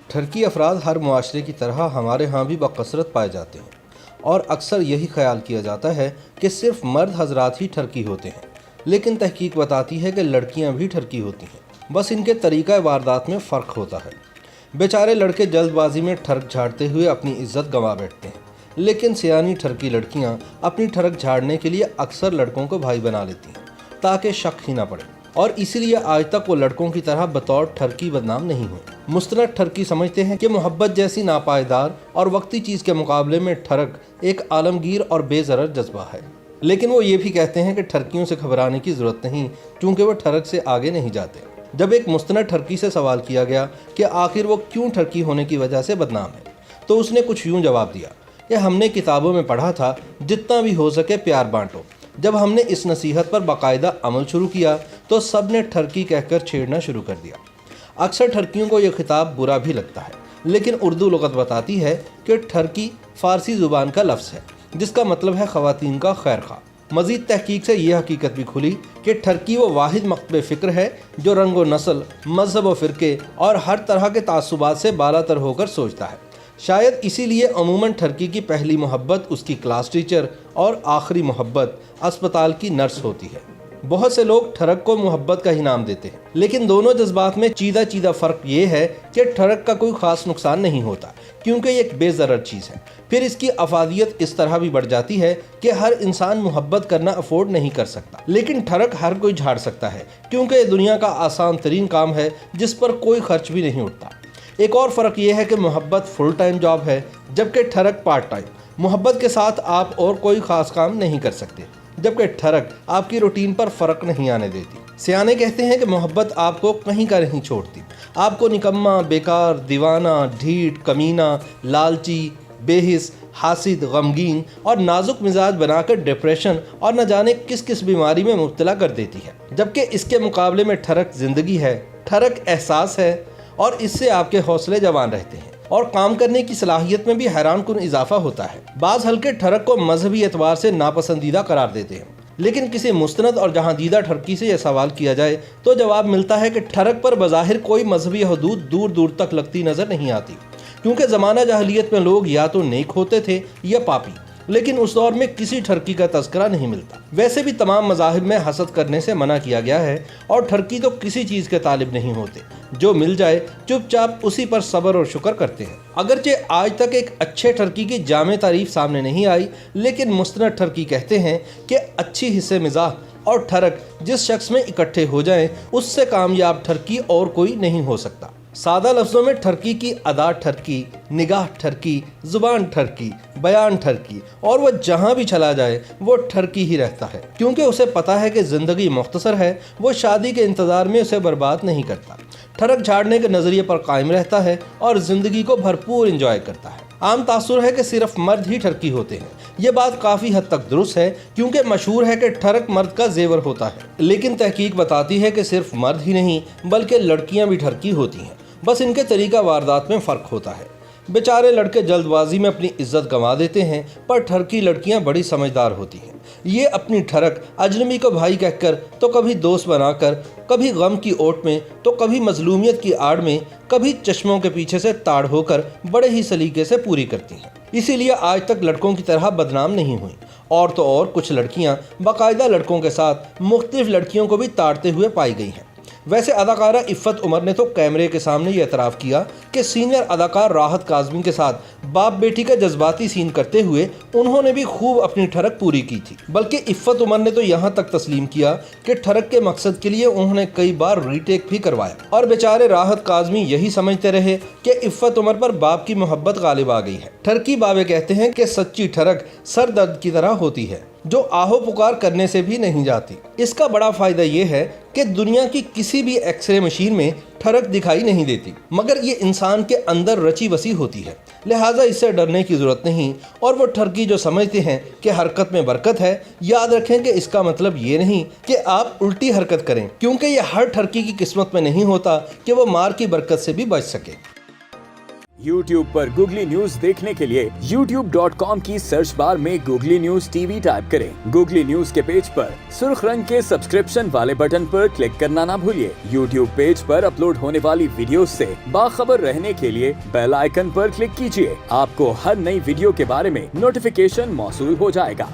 ठरकी अफराद हर मुआशरे की तरह हमारे यहाँ भी बकसरत पाए जाते हैं और अक्सर यही ख्याल किया जाता है कि सिर्फ मर्द हजरात ही ठरकी होते हैं, लेकिन तहकीक बताती है कि लड़कियाँ भी ठरकी होती हैं, बस इनके तरीक़ा वारदात में फ़र्क होता है। बेचारे लड़के जल्दबाजी में ठरक झाड़ते हुए अपनी इज्जत गंवा बैठते हैं, लेकिन सियानी ठरकी लड़कियाँ अपनी ठरक झाड़ने के लिए अक्सर लड़कों को भाई बना लेती हैं ताकि शक ही ना पड़े, और इसीलिए आज तक वो लड़कों की तरह बतौर ठरकी बदनाम नहीं हुए। मुस्तनद ठरकी समझते हैं कि मोहब्बत जैसी नापायदार और वक्ती चीज़ के मुकाबले में ठरक एक आलमगीर और बेज़रर जज्बा है, लेकिन वो ये भी कहते हैं कि ठरकियों से घबराने की ज़रूरत नहीं, क्योंकि वो ठरक से आगे नहीं जाते। जब एक मुस्तनद ठरकी से सवाल किया गया कि आखिर वो क्यों ठरकी होने की वजह से बदनाम है, तो उसने कुछ यूँ जवाब दिया कि हमने किताबों में पढ़ा था जितना भी हो सके प्यार बांटो। जब हमने इस नसीहत पर बाकायदा अमल शुरू किया तो सब ने ठरकी कहकर छेड़ना शुरू कर दिया। अक्सर ठरकियों को यह खिताब बुरा भी लगता है, लेकिन उर्दू लुगत बताती है कि ठरकी फ़ारसी ज़ुबान का लफ्ज़ है जिसका मतलब है ख़वातीन का खैर खा। मज़ीद तहकीक से यह हकीकत भी खुली कि ठरकी वो वाहिद मकतब फ़िक्र है जो रंग व नस्ल, मज़हब व फ़िरके और हर तरह के तासुबात से बालातर होकर सोचता है। शायद इसीलिए अमूमन ठरकी की पहली मोहब्बत उसकी क्लास टीचर और आखिरी मोहब्बत अस्पताल की नर्स होती है। बहुत से लोग ठरक को मोहब्बत का ही नाम देते हैं, लेकिन दोनों जज्बात में चीदा फ़र्क ये है कि ठरक का कोई ख़ास नुकसान नहीं होता, क्योंकि ये एक बेज़रर चीज़ है। फिर इसकी अफादियत इस तरह भी बढ़ जाती है कि हर इंसान मोहब्बत करना अफोर्ड नहीं कर सकता, लेकिन ठरक हर कोई झाड़ सकता है, क्योंकि ये दुनिया का आसान तरीन काम है जिस पर कोई खर्च भी नहीं उठता। एक और फ़र्क ये है कि मोहब्बत फुल टाइम जॉब है, जबकि ठरक पार्ट टाइम। मोहब्बत के साथ आप और कोई ख़ास काम नहीं कर सकते, जबकि ठरक आपकी रूटीन पर फ़र्क नहीं आने देती। सियाने कहते हैं कि मोहब्बत आपको कहीं का नहीं छोड़ती, आपको निकम्मा, बेकार, दीवाना, ढीठ, कमीना, लालची, बेहिस, हासिद, गमगीन और नाजुक मिजाज बनाकर डिप्रेशन और न जाने किस किस बीमारी में मुब्तला कर देती है। जबकि इसके मुकाबले में ठरक ज़िंदगी है, ठरक एहसास है, और इससे आपके हौसले जवान रहते हैं और काम करने की सलाहियत में भी हैरान कुन इजाफा होता है। बाज़ हल्के ठरक को मजहबी एतबार से नापसंदीदा करार देते हैं, लेकिन किसी मुस्तनद और जहांदीदा ठरकी से यह सवाल किया जाए तो जवाब मिलता है कि ठरक पर बज़ाहिर कोई मजहबी हदूद दूर दूर तक लगती नज़र नहीं आती, क्योंकि ज़माना जahलियत में लोग या तो नेक होते थे या पापी, लेकिन उस दौर में किसी ठरकी का तज़किरा नहीं मिलता। वैसे भी तमाम मज़ाहिब में हसद करने से मना किया गया है, और ठरकी तो किसी चीज़ के तालिब नहीं होते, जो मिल जाए चुपचाप उसी पर सब्र और शुक्र करते हैं। अगरचे आज तक एक अच्छे ठरकी की जामे तारीफ सामने नहीं आई, लेकिन मुस्तनद ठरकी कहते हैं कि अच्छी हिस्से मिजाज और ठरक जिस शख्स में इकट्ठे हो जाएं, उससे कामयाब ठरकी और कोई नहीं हो सकता। सादा लफ्ज़ों में ठरकी की अदा ठरकी, निगाह ठरकी, ज़ुबान ठरकी, बयान ठरकी, और वह जहाँ भी चला जाए वो ठरकी ही रहता है, क्योंकि उसे पता है कि ज़िंदगी मुख्तसर है, वो शादी के इंतज़ार में उसे बर्बाद नहीं करता। ठरक झाड़ने के नज़रिए पर कायम रहता है और ज़िंदगी को भरपूर इंजॉय करता है। आम तासुर है कि सिर्फ मर्द ही ठरकी होते हैं। ये बात काफ़ी हद तक दुरुस्त है, क्योंकि मशहूर है कि ठरक मर्द का जेवर होता है, लेकिन तहकीक बताती है कि सिर्फ मर्द ही नहीं बल्कि लड़कियां भी ठरकी होती हैं, बस इनके तरीका वारदात में फ़र्क होता है। बेचारे लड़के जल्दबाजी में अपनी इज्जत गंवा देते हैं, पर ठरकी लड़कियां बड़ी समझदार होती हैं। ये अपनी ठरक अजनबी को भाई कहकर, तो कभी दोस्त बनाकर, कभी गम की ओट में, तो कभी मजलूमियत की आड़ में, कभी चश्मों के पीछे से ताड़ होकर बड़े ही सलीके से पूरी करती हैं। इसीलिए आज तक लड़कों की तरह बदनाम नहीं हुई, और तो और कुछ लड़कियां बाकायदा लड़कों के साथ मुख्तलिफ लड़कियों को भी ताड़ते हुए पाई गई हैं। वैसे अदाकारा इफ़्फ़त उमर ने तो कैमरे के सामने ये एतराफ़ किया कि सीनियर अदाकार राहत काज़मी के साथ बाप बेटी का जज्बाती सीन करते हुए उन्होंने भी खूब अपनी ठरक पूरी की थी। बल्कि इफ़्फ़त उमर ने तो यहाँ तक तस्लीम किया कि ठरक के मकसद के लिए उन्होंने कई बार रीटेक भी करवाया, और बेचारे राहत काज़मी यही समझते रहे कि इफ़्फ़त उमर पर बाप की मोहब्बत गालिब आ गई है। ठरकी बाबे कहते हैं कि सच्ची ठरक सर दर्द की तरह होती है, जो आहो पुकार करने से भी नहीं जाती। इसका बड़ा फ़ायदा ये है कि दुनिया की किसी भी एक्सरे मशीन में ठरक दिखाई नहीं देती, मगर ये इंसान के अंदर रची बसी होती है, लिहाजा इससे डरने की ज़रूरत नहीं। और वो ठरकी जो समझते हैं कि हरकत में बरकत है, याद रखें कि इसका मतलब ये नहीं कि आप उल्टी हरकत करें, क्योंकि ये हर ठरकी की किस्मत में नहीं होता कि वो मार की बरकत से भी बच सके। YouTube पर गूगली न्यूज देखने के लिए youtube.com की सर्च बार में गूगली न्यूज टीवी टाइप करें। गूगली न्यूज के पेज पर सुर्ख रंग के सब्सक्रिप्शन वाले बटन पर क्लिक करना ना भूलिए। YouTube पेज पर अपलोड होने वाली वीडियोस से बाखबर रहने के लिए बेल आइकन पर क्लिक कीजिए। आपको हर नई वीडियो के बारे में नोटिफिकेशन मौसूल हो जाएगा।